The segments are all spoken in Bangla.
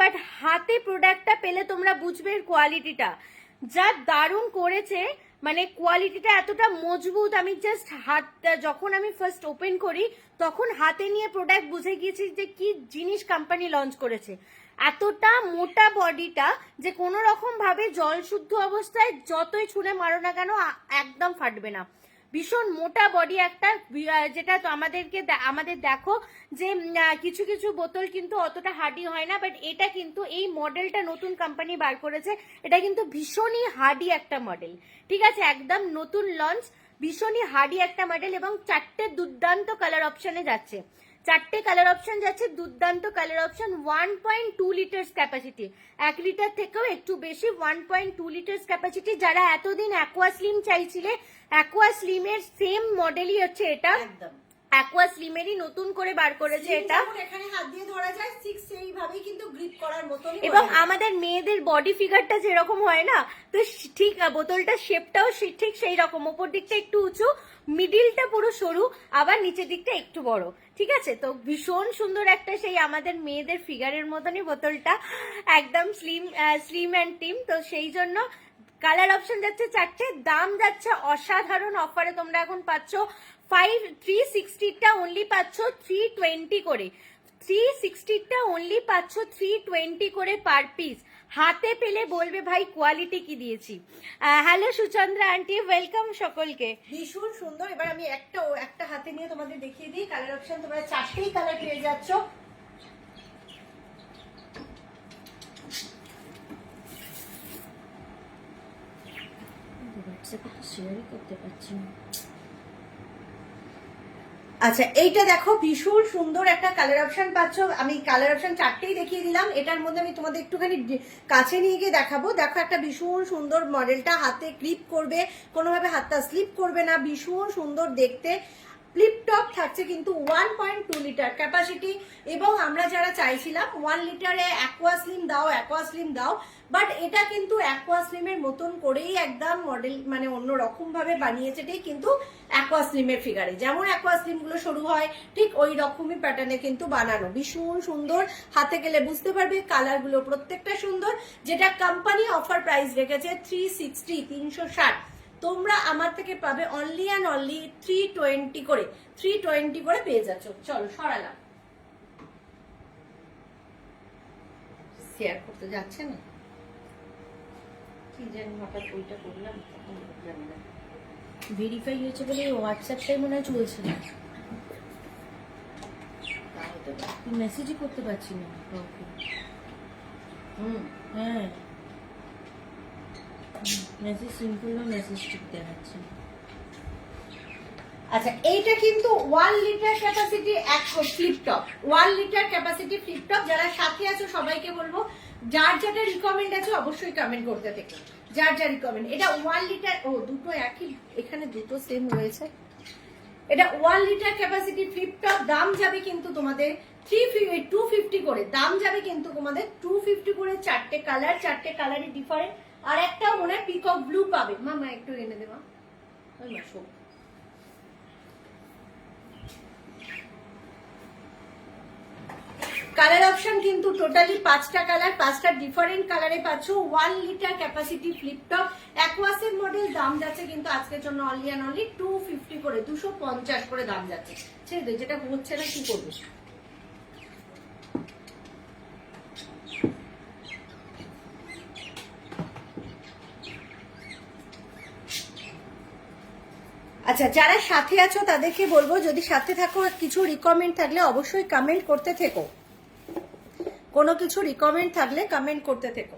বাট হাতে প্রোডাক্টটা পেলে তোমরা বুঝবে এর কোয়ালিটিটা যা দারুণ করেছে। মানে কোয়ালিটিটা এতটা মজবুত, আমি জাস্ট হাত যখন আমি ফার্স্ট ওপেন করি তখন হাতে নিয়ে প্রোডাক্ট বুঝে গিয়েছি যে কি জিনিস কোম্পানি লঞ্চ করেছে। এতটা মোটা বডিটা যে কোনো রকম ভাবে জল শুদ্ধ অবস্থায় যতই ছুঁড়ে মারো না কেন একদম ফাটবে না। ভীষণ মোটা বডি একটা, যেটা তো আমাদের দেখো যে কিছু কিছু বোতল কিন্তু অতটা হার্ডি হয় না, বাট এটা কিন্তু এই মডেলটা নতুন কোম্পানি বার করেছে, এটা কিন্তু ভীষণই হার্ডি একটা মডেল। ঠিক আছে, একদম নতুন লঞ্চ, ভীষণই হার্ডি একটা মডেল এবং 4টে দুর্দান্ত কালার অপশনে যাচ্ছে। 4টে কালার অপশন যাচ্ছে, দুর্দান্ত colour option. 1.2 litres capacity, 1 litre থেকেও একটু বেশি, 1.2 লিটার্স ক্যাপাসিটি। যারা এতদিন অ্যাকোয়া স্লিম চাইছিলে, অ্যাকোয়া স্লিমের সেম মডেলই হচ্ছে এটা, একদম অ্যাকোয়া স্লিমেরই নতুন করে বার করেছে এটা। এখানে হাত দিয়ে ধরা যায়, ঠিক সেইভাবেই কিন্তু গ্রিপ করার মতন। এবং আমাদের মেয়েদের বডি ফিগারটা যেরকম হয় না, তো ঠিক বোতলটার শেপটাও ঠিক সেই রকম, ওপর দিকটা একটু উঁচু, মিডিলটা পুরো সরু, আবার নিচের দিকটা একটু বড়। ঠিক আছে, তো ভীষণ সুন্দর একটা সেই আমাদের মেয়েদের ফিগারের মতনই বোতলটা, একদম স্লিম অ্যান্ড টিম। তো সেই জন্য কালার অপশন যাচ্ছে 4টে, দাম যাচ্ছে অসাধারণ অফারে তোমরা এখন পাচ্ছ 360টা অনলি পাচ্ছ 320 করে, 360টা অনলি পাচ্ছ 320 করে পার পিস। হাতে পেলে বলবে ভাই কোয়ালিটি কি দিয়েছি। হ্যালো সুচন্দ্রা আন্টি, ওয়েলকাম সকলকে। ভীষণ সুন্দর। এবার আমি একটা হাতে নিয়ে তোমাদের দেখিয়ে দিই কালার অপশন। তোমরা 4টেই কালার পেয়ে যাচ্ছ। শেয়ারই করতে পারছি না। আচ্ছা, এইটা দেখো ভীষণ সুন্দর একটা কালার অপশন পাচ্ছ। আমি কালার অপশন 4টেই দেখিয়ে দিলাম। এটার মধ্যে আমি তোমাদের একটুখানি কাছে নিয়ে গিয়ে দেখাবো। দেখো একটা ভীষণ সুন্দর মডেলটা, হাতে গ্রিপ করবে, কোনোভাবে হাতটা স্লিপ করবে না, ভীষণ সুন্দর দেখতে। ফ্লিপ টপ থাকছে কিন্তু 1.2 লিটার ক্যাপাসিটি। এবং আমরা যারা চাইছিলাম 1 লিটারে অ্যাকোয়া স্লিম দাও, বাট এটা কিন্তু অ্যাকোয়া স্লিমের মতন করেই একদম মডেল, মানে অন্য রকম ভাবে বানিয়েছে। ঠিক কিন্তু অ্যাকোয়া স্লিমের ফিগারে যেমন অ্যাকোয়া স্লিম গুলো শুরু হয়, ঠিক ওই রকমই প্যাটার্নে কিন্তু বানানো। ভীষণ সুন্দর, হাতে গেলে বুঝতে পারবে। কালার গুলো প্রত্যেকটা সুন্দর। যেটা কোম্পানি অফার প্রাইস রেখেছে 360, তোমরা আমার থেকে পাবে অনলি অ্যান্ড অনলি 320 করে পেয়ে যাচ্ছ। চলো সরালাম, শেয়ার করতে যাচ্ছে না, কি জানি হঠাৎ ওইটা করলাম, জানি না। ভেরিফাই হয়েছে বলে হোয়াটসঅ্যাপটাই মনে হয় চলছে না, মেসেজই করতে পারছি না। হ্যাঁ, মেসেজ সিম্পল না, মেসেজ ঠিক দেখাচ্ছে। আচ্ছা, এইটা কিন্তু 1 litre capacity flip top, 1 litre capacity flip top. যারা সাথে আছো সবাইকে বলবো, যার যেটা রিকমেন্ড আছে অবশ্যই কমেন্ট করতে থেকে, যার যা রিকমেন্ড। এটা 1 লিটার, ও দুটো একই, এখানে দুটো সেম রয়েছে। এটা 1 লিটার ক্যাপাসিটি ফ্লিপ টপ। দাম যাবে কিন্তু তোমাদের 250 করে, দাম যাবে কিন্তু তোমাদের 250 করে। 4টে কালার, 4টে কালারই ডিফারেন্ট। আর একটা মনে হয় পিকক ব্লু পাবে। মামা একটু এনে দেবা, ওই মা সব। কালার অপশন কিন্তু টোটালি 5টা কালার, 5টা ডিফারেন্ট কালারে পাচ্ছ। 1 লিটার ক্যাপাসিটি ফ্লিপ টপ অ্যাকোয়াসের মডেল। দাম যাচ্ছে কিন্তু আজকের জন্য অনলি অ্যান্ড অনলি 250 করে, 250 করে দাম যাচ্ছে। ছেড়ে দে, যেটা হচ্ছে না কি করবে। আচ্ছা, যারা সাথে আছো তাদেরকে বলবো, যদি সাথে থাকো কিছু রিকমেন্ড থাকলে অবশ্যই কমেন্ট করতে থেকো, কোনো কিছু রিকমেন্ড থাকলে কমেন্ট করতে থেকো।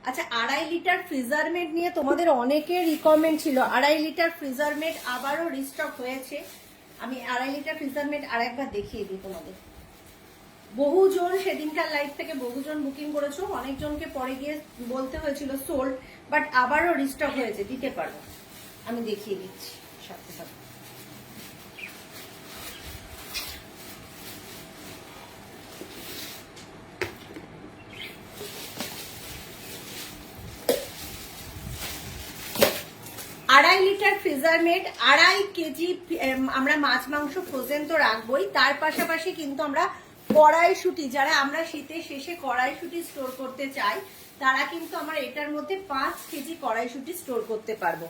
আচ্ছা, 2.5 লিটার ফ্রিজারমেট নিয়ে তোমাদের অনেকের রিকমেন্ড ছিল। 2.5 লিটার ফ্রিজারমেট আবারও রিস্টক হয়েছে। আমি 2.5 লিটার ফ্রিজারমেট আরেকবার দেখিয়ে দিই তোমাদের। বহুজন সেদিনকার লাইভ থেকে বহুজন বুকিং করেছো, অনেকজনকে পরে গিয়ে বলতে হয়েছিল সোল্ড, বাট আবারও রিস্টক হয়েছে, দিতে পারবো। আমি দেখিয়ে দিচ্ছি সাথে সাথে। আড়াই লিটার ফ্রিজারমেট, 2.5 কেজি আমরা মাছ মাংস ফ্রোজেন তো রাখবোই, তার পাশাপাশি কিন্তু আমরা কড়াইশুঁটি, যারা আমরা শীতের শেষে কড়াইশুঁটি স্টোর করতে চাই তারা কিন্তু আমরা এটার মধ্যে 5 কেজি কড়াইশুঁটি স্টোর করতে পারবো।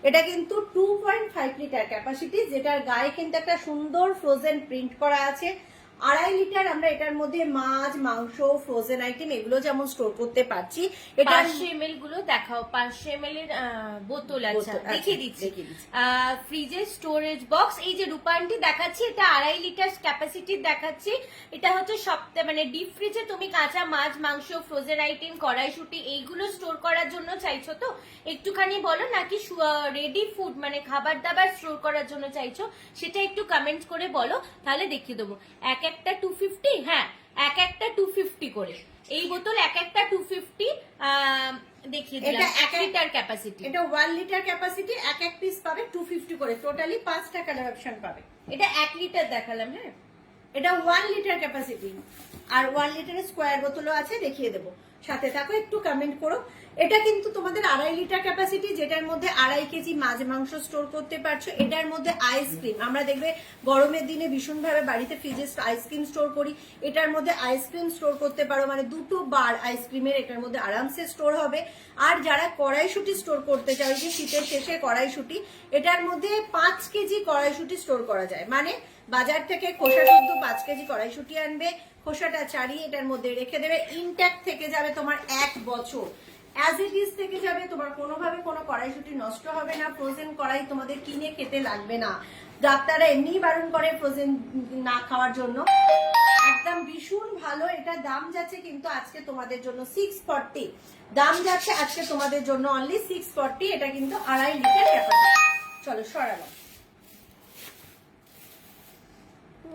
এটা কিন্তু 2.5 লিটার ক্যাপাসিটি, যেটার গায়ে কিন্তু একটা সুন্দর ফ্রোজেন প্রিন্ট করা আছে। 2.5 লিটার আমরা এটার মধ্যে মাছ, মাংস, ফ্রোজেন আইটেম এগুলো যেমন স্টোর করতে পারছি। এটা 500 ml গুলো দেখাও, 500 ml এর বোতল আছে, দেখিয়ে দিচ্ছি। ফ্রিজের স্টোরেজ বক্স, এই যে রূপান্টি দেখাচ্ছি, এটা 2.5 লিটার ক্যাপাসিটির দেখাচ্ছি। এটা হচ্ছে সপ্তাহে মানে ডিপ ফ্রিজে তুমি কাঁচা মাছ, মাংস, ফ্রোজেন আইটেম, কড়াইশুঁটি এইগুলো স্টোর করার জন্য চাইছো তো একটুখানি বলো, নাকি রেডি ফুড মানে খাবার দাবার স্টোর করার জন্য চাইছো সেটা একটু কমেন্ট করে বলো, তাহলে দেখিয়ে দেবো। এক একটা 250, হ্যাঁ এক একটা 250 করে, এই বোতল এক একটা 250 দেখিয়ে দিলাম। 1 লিটার ক্যাপাসিটি, এটা 1 লিটার ক্যাপাসিটি, এক এক পিস পাবে 250 করে, টোটালি 5টা কালার অপশন পাবে। এটা 1 লিটার দেখালাম, হ্যাঁ এটা 1 লিটার ক্যাপাসিটি, আর 1 লিটারের স্কোয়ার বোতলও আছে, দেখিয়ে দেবো। সাথে থাকো, একটু কমেন্ট করো। এটা কিন্তু তোমাদের 2.5 লিটার ক্যাপাসিটি, যেটার মধ্যে 2.5 কেজি মাছ মাংস স্টোর করতে পারছো। এটার মধ্যে আইসক্রিম, আমরা দেখবে গরমের দিনে ভীষণভাবে বাড়িতে ফ্রিজে আইসক্রিম স্টোর করি, এটার মধ্যে আইসক্রিম স্টোর করতে পারো, মানে 2 বার আইসক্রিমের এটার মধ্যে আরামসে স্টোর হবে। আর যারা কড়াইশুঁটি স্টোর করতে চাও, যে শীতের শেষে কড়াইশুঁটি, এটার মধ্যে 5 কেজি কড়াইশুঁটি স্টোর করা যায়। মানে বাজার থেকে খোসা শুদ্ধ 5 কেজি কড়াইশুঁটি আনবে, খোসাটা ছাড়িয়ে এটার মধ্যে রেখে দেবে, ইনট্যাক্ট থেকে যাবে তোমার 1 বছর, অ্যাজ ইট ইজ থেকে যাবে। তোমার কোনোভাবে কোনো কড়াইশুঁটি নষ্ট হবে না, ফ্রোজেন কড়াই তোমাদের কিনে খেতে লাগবে না। ডাক্তাররা এমনিই বারণ করে ফ্রোজেন না খাওয়ার জন্য। একদম ভীষণ ভালো। এটা দাম যাচ্ছে কিন্তু আজকে তোমাদের জন্য 640, দাম যাচ্ছে আজকে তোমাদের জন্য অনলি 640। এটা কিন্তু 2.5 লিটার ক্যাপাসিটি। চলো সরালো।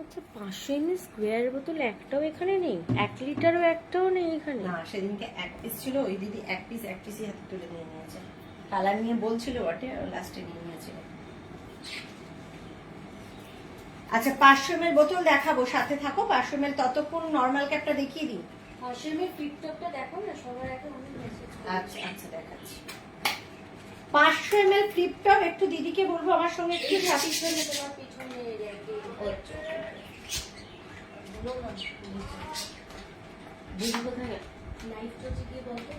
আচ্ছা, 500 ml স্কোয়ার বোতল একটাও এখানে নেই, 1 লিটারও একটাও নেই এখানে। না, সেদিনকে এক পিস ছিল, ওই দিদি এক পিসই হাতে তুলে নিয়ে নিয়েছে। কালার নিয়ে বলছিল বটে, লাস্টে নিয়ে নিয়েছিল। আচ্ছা, 500 ml বোতল দেখাবো, সাথে থাকো। 500 ml ততক্ষণ নর্মাল ক্যাপটা দেখিয়ে দিই। 500 ml টিকটকটা দেখো না, সবার এখন অনেক মেসেজ। আচ্ছা আচ্ছা, দেখাচ্ছি। 500 ml ফ্লিপ টপ, একটু দিদিকে বলবো আমার সঙ্গে একটু পিছনে, তোমার পিছনে দিদি কোথায় লাইভ চলছে কি বলতো।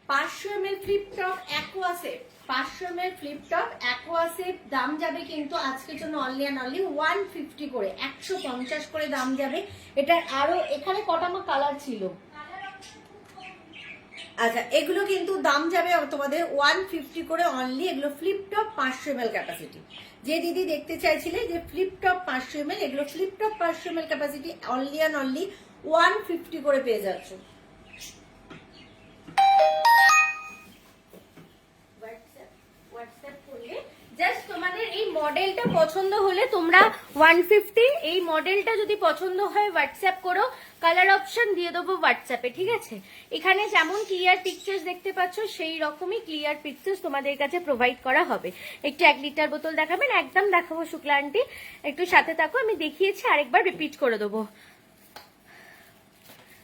500 ml ফ্লিপ টপ অ্যাকোয়াসেট, 500 ml ফ্লিপ টপ অ্যাকোয়াসেট দাম যাবে কিন্তু আজকের জন্য অনলি অ্যান্ড অনলি 150 করে, 150 করে দাম যাবে। এটার আরো এখানে কটা কালার ছিল। আচ্ছা, এগুলো কিন্তু দাম যাবে তোমাদের 150 করে অনলি। এগুলো ফ্লিপ টপ 500 ml ক্যাপাসিটি। যে দিদি দেখতে চাইছিলে যে ফ্লিপ টপ 500 ml, এগুলো flip top 500 ml capacity only and only 150 করে পেয়ে যাচ্ছ। জাস্ট তোমাদের এই মডেলটা পছন্দ হলে তোমরা 150, এই মডেলটা যদি পছন্দ হয় হোয়াটসঅ্যাপ করো, কালার অপশন দিয়ে দেবো হোয়াটসঅ্যাপে, ঠিক আছে। এখানে যেমন ক্লিয়ার পিকচার্স দেখতে পাচ্ছ সেই রকমই ক্লিয়ার পিকচার্স তোমাদের কাছে প্রোভাইড করা হবে। একটু 1 লিটার বোতল দেখাবেন, একদম দেখাবো শুক্লা আন্টি, একটু সাথে থাকো। আমি দেখিয়েছি, আরেকবার রিপিট করে দেবো।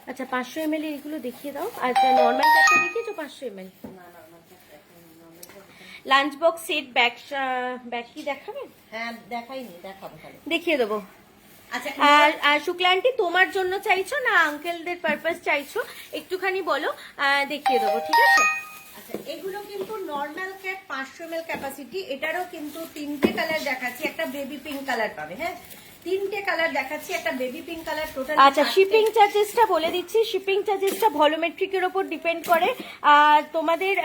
আচ্ছা, 500 ml এগুলো দেখিয়ে দাও। আচ্ছা, নর্মাল ক্যাপটা দেখিয়েছো 500 ml? Lunch box set bag কি দেখাবেন? হ্যাঁ, দেখাইনি, দেখাবো তাহলে, দেখিয়ে দেবো। আচ্ছা, আর শুক্লা আন্টি তোমার জন্য চাইছো না আঙ্কেলদের পারপাস চাইছো একটুখানি বলো, দেখিয়ে দেবো, ঠিক আছে। আচ্ছা, এগুলো কিন্তু নর্মাল ক্যাপ 500 ml ক্যাপাসিটি। এটারও কিন্তু 3টে কালার দেখাচ্ছি, একটা বেবি পিঙ্ক কালার পাবে। হ্যাঁ, 3টে কালার দেখাচ্ছি, একটা বেবি পিঙ্ক কালার, টোটাল। আচ্ছা, শিপিং চার্জেসটা বলে দিচ্ছি। শিপিং চার্জেসটা ভলোমেট্রিকের ওপর ডিপেন্ড করে। আর তোমাদের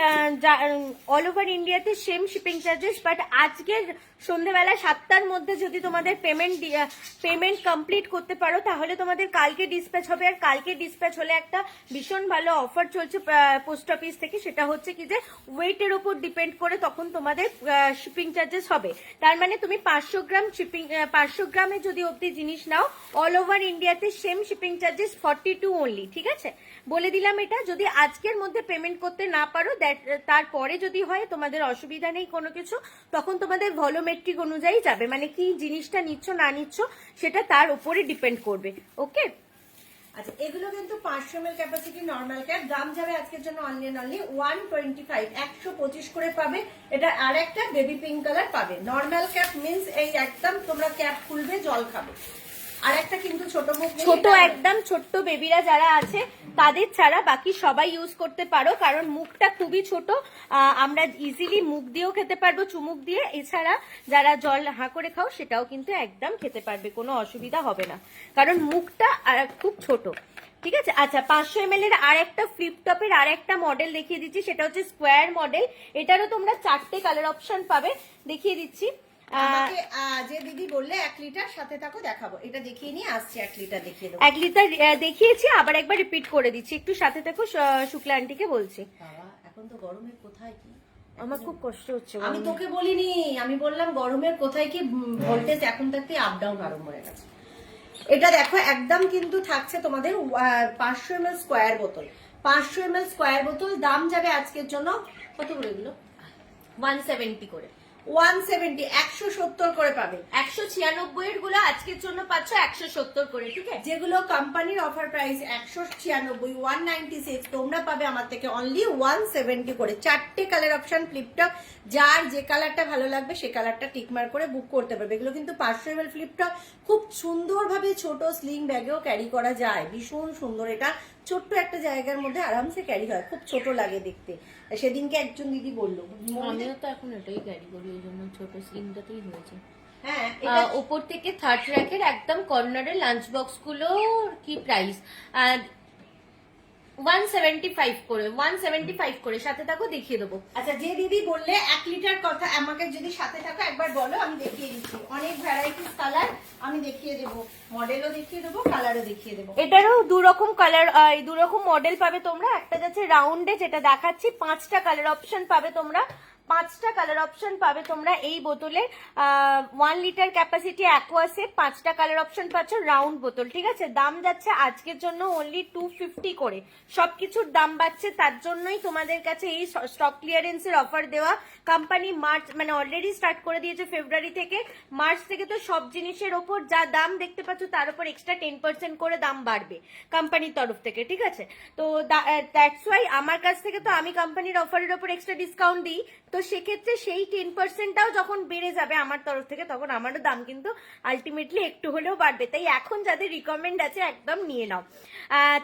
অল ওভার ইন্ডিয়াতে সেম শিপিং চার্জেস, বাট আজকের সন্ধ্যেবেলা 7টার মধ্যে যদি তোমাদের পেমেন্ট কমপ্লিট করতে পারো তাহলে তোমাদের কালকে ডিসপ্যাচ হবে। আর কালকে ডিসপ্যাচ হলে একটা ভীষণ ভালো অফার চলছে পোস্ট অফিস থেকে, সেটা হচ্ছে কি যে ওয়েটের ওপর ডিপেন্ড করে তখন তোমাদের শিপিং চার্জেস হবে। তার মানে তুমি 500 গ্রাম শিপিং, 500 গ্রামে যদি অব্দি জিনিস নাও, অল ওভার ইন্ডিয়াতে সেম শিপিং চার্জেস 42 অনলি, ঠিক আছে। বলে দিলাম এটা। যদি আজকের মধ্যে পেমেন্ট করতে না পারো, তারপরে যদি হয় তোমাদের অসুবিধা নেই কোনো কিছু, তখন তোমাদের ভলোমেট্রিক অনুযায়ী যাবে, মানে কি জিনিসটা নিচ্ছ না নিচ্ছ সেটা তার উপরে ডিপেন্ড করবে। ওকে, আচ্ছা, এগুলো কিন্তু 500 ml ক্যাপাসিটি নরমাল ক্যাপ, দাম যাবে আজকের জন্য অনলি 125, 125 করে পাবে। এটা আর একটা বেবি পিঙ্ক কালার পাবে। নরমাল ক্যাপ মিন্স এই একদম তোমরা ক্যাপ খুলবে জল খাবে। আর একটা কিন্তু ছোট মুখ, ছোট একদম ছোট্ট বেবিরা যারা আছে তাদের ছাড়া বাকি সবাই ইউজ করতে পারো, কারণ মুখটা খুবই ছোট, আমরা ইজিলি মুখ দিয়েও খেতে পারবো, চুমুক দিয়ে। এছাড়া যারা জল হাঁ করে খাও সেটাও কিন্তু একদম খেতে পারবে, কোনো অসুবিধা হবে না, কারণ মুখটা খুব ছোট। ঠিক আছে। আচ্ছা, 500 ml এর আর একটা ফ্লিপ টপের আর একটা মডেল দেখিয়ে দিচ্ছি, সেটা হচ্ছে স্কোয়ার মডেল। এটারও তোমরা 4টে কালার অপশন পাবে, দেখিয়ে দিচ্ছি। আমাকে যে দিদি বললে 1 লিটার, সাথে থাকো দেখাবো। এটা দেখিয়ে নিয়ে আসছি, 1 লিটার দেখিয়ে দেবো। 1 লিটার দেখিয়েছি, আবার একবার রিপিট করে দিচ্ছি, একটু সাথে থাকো, শুক্লা আন্টিকে বলছি। বাবা এখন তো গরমের কোথায় কি, আমার খুব কষ্ট হচ্ছে। আমি তোকে বলিনি, আমি বললাম গরমের কোথায় কি, ভোল্টেজ এখন থাকতে আপ ডাউন আরম্ভ হয়ে গেছে। এটা দেখো একদম কিন্তু থাকছে তোমাদের 500 ml স্কোয়ার বোতল, 500 ml স্কোয়ার বোতল। দাম যাবে আজকের জন্য কত করে এগুলো? 170 করে, 170, 170 করে পাবে। 196 এর গুলো আজকের জন্য পাচ্ছ 170 করে। ঠিক আছে, যেগুলো কোম্পানির অফার প্রাইস 196, 196, তোমরা পাবে আমার থেকে অনলি 170 করে। 4টে কালার অপশন ফ্লিপটপ, যার যে কালারটা ভালো লাগবে সে কালারটা টিকমার্ক করে বুক করতে পারবে। এগুলো কিন্তু 500 ml ফ্লিপটপ, খুব সুন্দরভাবে ছোট স্লিং ব্যাগেও ক্যারি করা যায়, ভীষণ সুন্দর। এটা ছোট্ট একটা জায়গার মধ্যে আরামসে ক্যারি হয়, খুব ছোট লাগে দেখতে। সেদিনকে একজন দিদি বললো, আমিও তো এখন এটাই ক্যারি করি, ওই জন্য ছোট স্লিমটাতেই হয়েছে। হ্যাঁ, উপর থেকে থার্ড র্যাকের একদম কর্নারে লাঞ্চ বক্স গুলো কি প্রাইস? 175 করে, 175 করে, সাথে থাকো দেখিয়ে দেবো। আচ্ছা, যে দিদি বললে 1 লিটার কথা, আমাকে যদি সাথে থাকো একবার বলো, আমি দেখিয়ে দিচ্ছি। অনেক ভ্যারাইটিস কালার আমি দেখিয়ে দেবো, মডেলও দেখিয়ে দেবো, কালারও দেখিয়ে দেবো। এটারও দুরকম কালার, দুরকম মডেল পাবে তোমরা। একটা যাচ্ছে রাউন্ডে, যেটা দেখাচ্ছি, 5টা কালার অপশন পাবে তোমরা, 5টা কালার অপশন পাবে তোমরা এই বোতলে। 1 লিটার ক্যাপাসিটি অ্যাকোয়াসেট, 5টা কালার অপশন পাচ্ছ, রাউন্ড বোতল। ঠিক আছে, দাম যাচ্ছে আজকের জন্য অনলি 250 করে। সবকিছুর দাম বাড়ছে, তার জন্যই তোমাদের কাছে এই স্টক ক্লিয়ারেন্সের অফার দেওয়া। কোম্পানি মার্চ মানে অলরেডি স্টার্ট করে দিয়েছে ফেব্রুয়ারি থেকে, মার্চ থেকে তো সব জিনিসের ওপর যা দাম দেখতে পাচ্ছ তার উপর এক্সট্রা 10% করে দাম বাড়বে কোম্পানির তরফ থেকে। ঠিক আছে, তো দ্যাটস ওয়াই আমার কাছ থেকে তো আমি কোম্পানির অফারের ওপর এক্সট্রা ডিসকাউন্ট দিই, তো সেক্ষেত্রে সেই 10%টাও যখন বেড়ে যাবে আমার তরফ থেকে, তখন আমারও দাম কিন্তু আলটিমেটলি একটু হলেও বাড়বে। তাই এখন যাদের রিকমেন্ড আছে একদম নিয়ে নাও।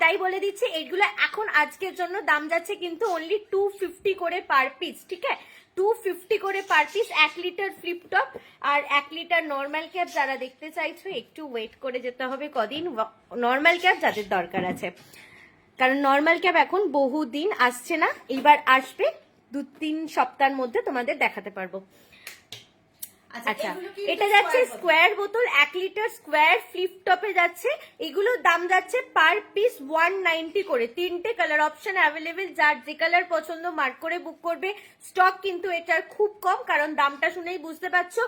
তাই বলে দিচ্ছি, এইগুলো এখন আজকের জন্য দাম যাচ্ছে কিন্তু অনলি 250 করে পার পিস। ঠিক আছে, 250 করে পার পিস। 1 লিটার ফ্লিপটপ আর 1 লিটার নর্মাল ক্যাপ যারা দেখতে চাইছো একটু ওয়েট করে যেতে হবে কদিন, নর্মাল ক্যাপ যাদের দরকার আছে, কারণ নর্মাল ক্যাপ এখন বহুদিন আসছে না, এইবার আসবে 2-3 সপ্তাহের মধ্যে তোমাদের দেখাতে পারবো। আচ্ছা, এটা যাচ্ছে স্কোয়ার বোতল, 1 লিটার স্কোয়ার ফ্লিপ টপে যাচ্ছে। এগুলোর দাম যাচ্ছে পার পিস 190 করে। 3টে কালার অপশন অ্যাভেলেবেল, যার যে কালার পছন্দ মার্ক করে বুক করবে। স্টক কিন্তু এটার খুব কম, কারণ দামটা শুনেই বুঝতে পারছো,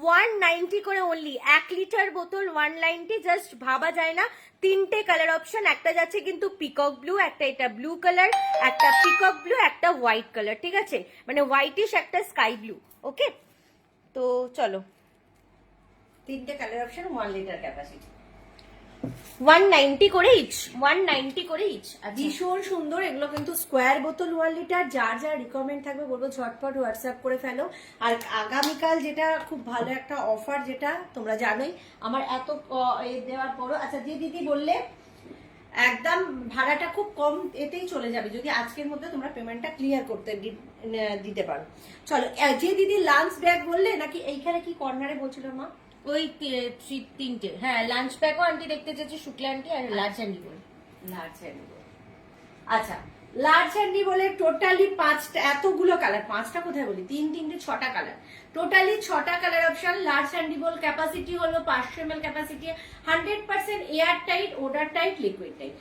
190 করে অনলি। 1 লিটার বোতল 190, জাস্ট ভাবা যায় না। 3টে কালার অপশন, একটা যাচ্ছে কিন্তু পিকক ব্লু, একটা এটা ব্লু কালার, একটা পিকক ব্লু, একটা হোয়াইট কালার। ঠিক আছে, মানে হোয়াইটিশ একটা স্কাই ব্লু। ওকে, তো চলো, 3টে কালার অপশন, 1 লিটার ক্যাপাসিটি, 190 করে ইচ, 190 করে ইচ। ভীষণ সুন্দর। এগুলো কিন্তু স্কোয়ার বোতল 1 লিটার। যার যার রিকমেন্ড থাকবে বলবো ঝটপট হোয়াটসঅ্যাপ করে ফেলো। আর আগামীকাল যেটা খুব ভালো একটা অফার, যেটা তোমরা জানোই আমার এত দেওয়ার পরও। আচ্ছা, যে দিদি বললে একদম ভাড়াটা খুব কম এতেই চলে যাবে যদি আজকের মধ্যে তোমরা পেমেন্টটা ক্লিয়ার করতে দিতে পারো। চলো, যে দিদি লাঞ্চ ব্যাগ বললে নাকি, এইখানে কি কর্নারে বলছিল মা? ওই 3টে, হ্যাঁ, লাঞ্চ ব্যাগও আন্টি দেখতে চাইছে, শুক্লা আন্টি, আর লার্জ আন্টি বলে। লার্জ হ্যান্ডি বল, আচ্ছা, লার্জ হ্যান্ডি বলে টোটালি 5টা, এতগুলো কালার, 5টা কোথায় বলি, 3-3টে 6টা কালার, টোটালি 6টা কালার অপশন। লার্জ হ্যান্ডি বল ক্যাপাসিটি হলো 500 ml capacity, 100% air tight, odour tight, liquid tight.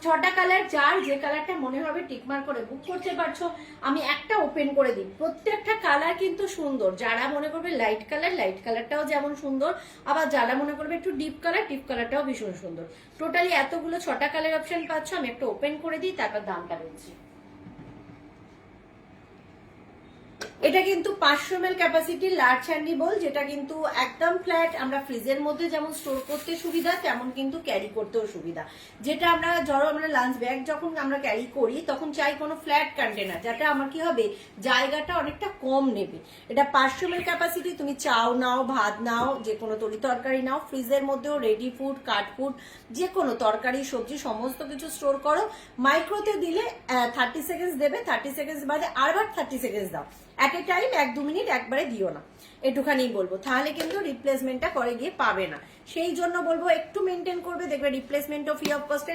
6টা কালার, যার যে কালারটা মনে হবে টিকমার্ক করে বুক করতে পারছো। আমি একটা ওপেন করে দিই, প্রত্যেকটা কালার কিন্তু সুন্দর। যারা মনে করবে লাইট কালার, লাইট কালারটাও যেমন সুন্দর, আবার যারা মনে করবে একটু ডিপ কালার, ডিপ কালারটাও ভীষণ সুন্দর। টোটালি এতগুলো 6টা কালার অপশন পাচ্ছ। আমি একটা ওপেন করে দিই, তারপর দামটা বলছি। এটা কিন্তু 500 ml ক্যাপাসিটির লার্জ হ্যান্ডি বোল, যেটা কিন্তু একদম ফ্ল্যাট। আমরা ফ্রিজের মধ্যে যেমন স্টোর করতে সুবিধা, তেমন কিন্তু ক্যারি করতেও সুবিধা। যেটা আমরা ধরো আমরা লাঞ্চ ব্যাগ যখন আমরা ক্যারি করি তখন চাই কোনো ফ্ল্যাট কন্টেনার, যেটা আমার কি হবে জায়গাটা অনেকটা কম নেবে। এটা 500 ml ক্যাপাসিটি, তুমি চাও নাও, ভাত নাও, যে কোনো তরি তরকারি নাও, ফ্রিজের মধ্যেও রেডি ফুড, কাট ফুড, যে কোনো তরকারি সবজি সমস্ত কিছু স্টোর করো। মাইক্রোতে দিলে 30 সেকেন্ডস দেবে, 30 সেকেন্ডস বাদে আবার 30 সেকেন্ডস দাও। এট এ টাইম 1-2 মিনিট একবারে দিও না, একটুখানি বলবো, তাহলে কিন্তু রিপ্লেসমেন্টটা করে গিয়ে পাবে না। সেই জন্য বলবো একটু মেনটেন করবে, দেখবে রিপ্লেসমেন্টও ফ্রি অফ কস্টে